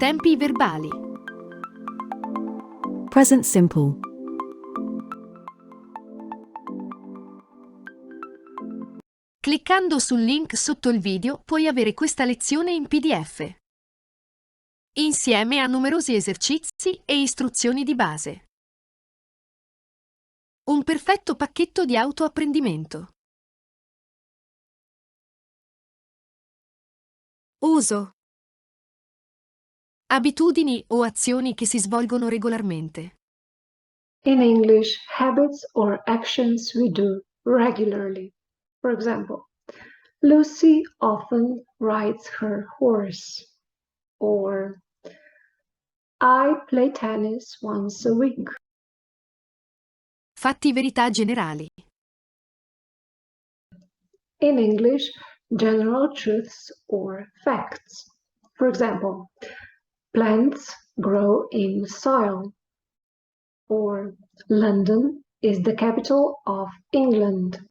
Tempi verbali. Present simple. Cliccando sul link sotto il video puoi avere questa lezione in PDF, insieme a numerosi esercizi e istruzioni di base. Un perfetto pacchetto di autoapprendimento. Uso. Abitudini o azioni che si svolgono regolarmente. In English, habits or actions we do regularly. For example, Lucy often rides her horse, or I play tennis once a week. Fatti verità generali. In English, general truths or facts. For example, plants grow in soil, or London is the capital of England.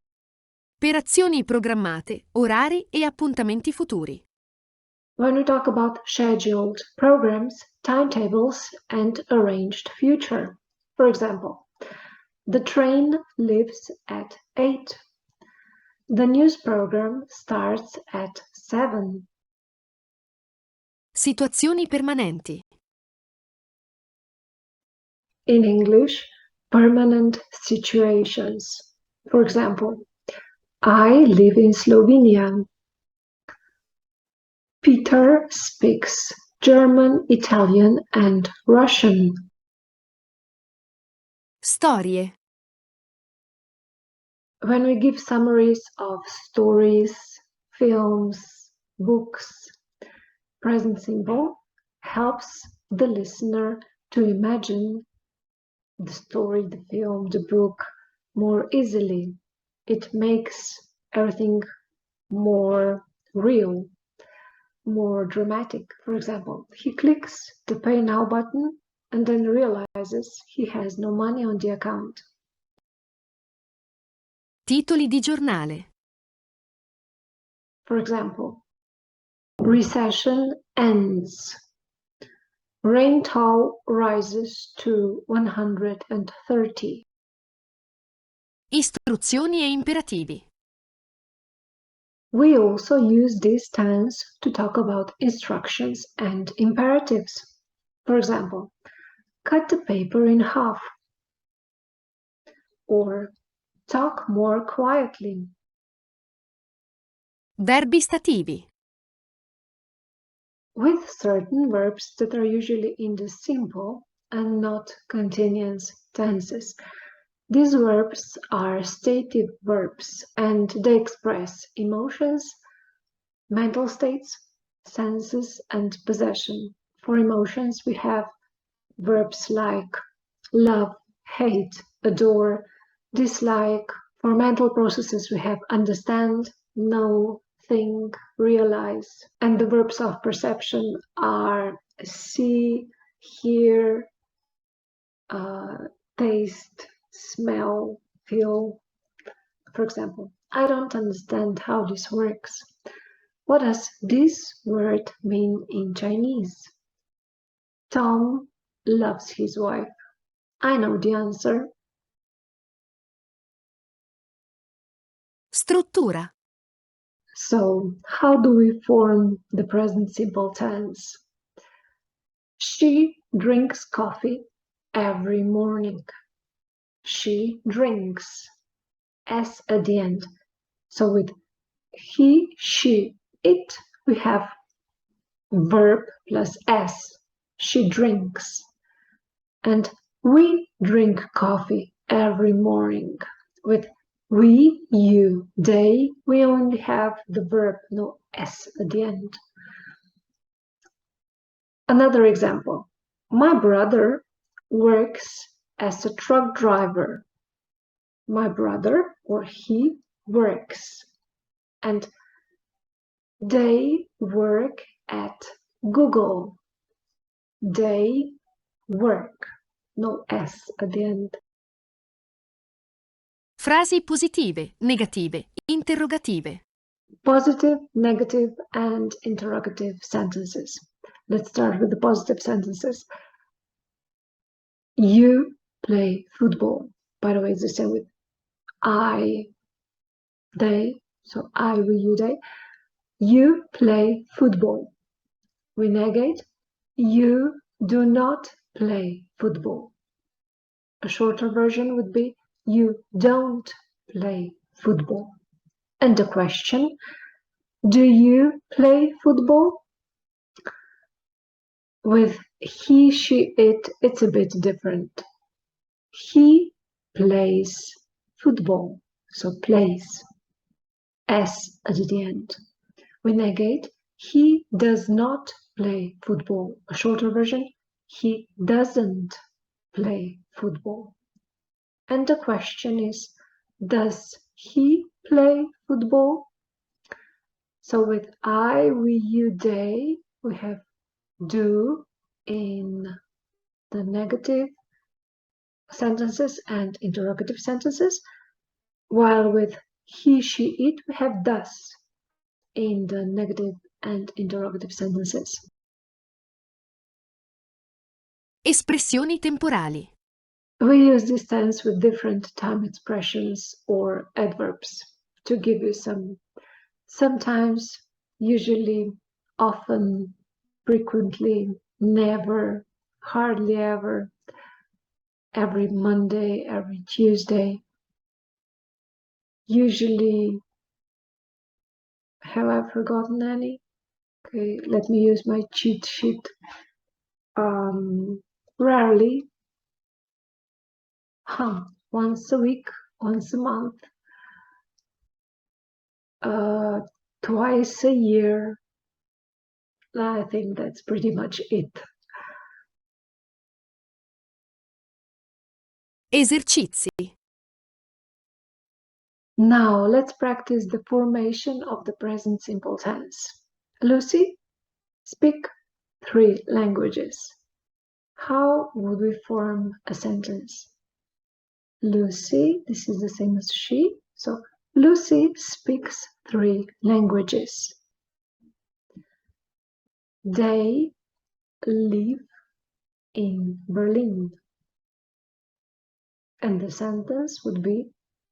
Per azioni programmate, orari e appuntamenti futuri. When we talk about scheduled programs, timetables, and arranged future. For example, the train leaves at 8. The news program starts at 7. Situazioni permanenti. In English, permanent situations. For example, I live in Slovenia. Peter speaks German, Italian, and Russian. Storie. When we give summaries of stories, films, books, present simple helps the listener to imagine the story, the film, the book more easily. It makes everything more real, more dramatic. For example, he clicks the Pay Now button and then realizes he has no money on the account. Titoli di giornale. For example, recession ends. Rainfall rises to 130. Istruzioni e imperativi. We also use this tense to talk about instructions and imperatives. For example, cut the paper in half. Or talk more quietly. Verbi stativi. With certain verbs that are usually in the simple and not continuous tenses. These verbs are stative verbs and they express emotions, mental states, senses, and possession. For emotions, we have verbs like love, hate, adore, dislike. For mental processes, we have understand, know, think, realize. And the verbs of perception are see, hear, taste, smell, feel. For example, I don't understand how this works. What does this word mean in Chinese? Tom loves his wife. I know the answer. Struttura. So, how do we form the present simple tense? She drinks coffee every morning. She drinks. S at the end. So with he, she, it, we have verb plus S. She drinks. And we drink coffee every morning. With we, you, they, we only have the verb, no S at the end. Another example. My brother works as a truck driver. My brother, or he, works. And they work at Google. They work. No S at the end. Frasi positive, negative, interrogative. Positive, negative, and interrogative sentences. Let's start with the positive sentences. You play football. By the way, it's the same with I, they. So I, we, you, they. You play football. We negate. You do not play football. A shorter version would be you don't play football. And the question, do you play football? With he, she, it, it's a bit different. He plays football, so plays, S at the end. We negate, he does not play football. A shorter version, he doesn't play football. And the question is, does he play football? So with I, we, you, they, we have do in the negative sentences and interrogative sentences, while with he, she, it, we have does in the negative and interrogative sentences. Espressioni temporali. We use this tense with different time expressions or adverbs to give you sometimes, usually, often, frequently, never, hardly ever, every Monday, every Tuesday. Usually, have I forgotten any? Okay, let me use my cheat sheet. Rarely, once a week, once a month, twice a year. I think that's pretty much it. Esercizi. Now let's practice the formation of the present simple tense. Lucy, speak 3 languages. How would we form a sentence? Lucy, this is the same as she, so Lucy speaks 3 languages. They live in Berlin. And the sentence would be,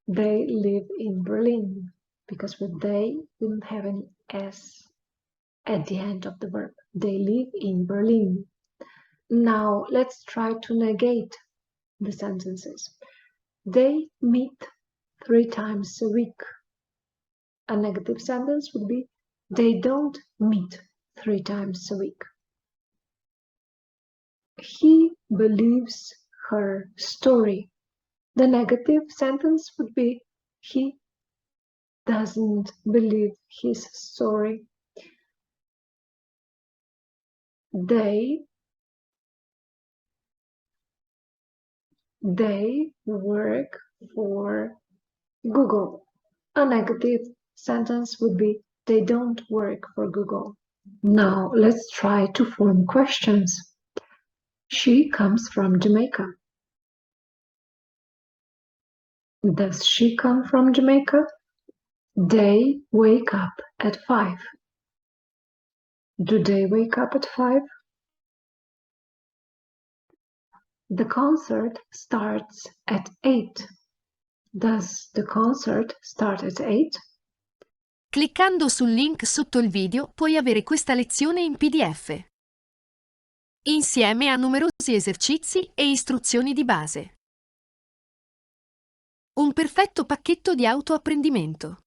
they live in Berlin, because with they, we don't have any S at the end of the verb. They live in Berlin. Now let's try to negate the sentences. They meet 3 times a week. A negative sentence would be, they don't meet 3 times a week. He believes her story. The negative sentence would be, he doesn't believe his story. They work for Google. A negative sentence would be, they don't work for Google. Now let's try to form questions. She comes from Jamaica. Does she come from Jamaica? They wake up at 5. Do they wake up at 5? The concert starts at 8. Does the concert start at 8? Cliccando sul link sotto il video puoi avere questa lezione in PDF, insieme a numerosi esercizi e istruzioni di base. Un perfetto pacchetto di autoapprendimento.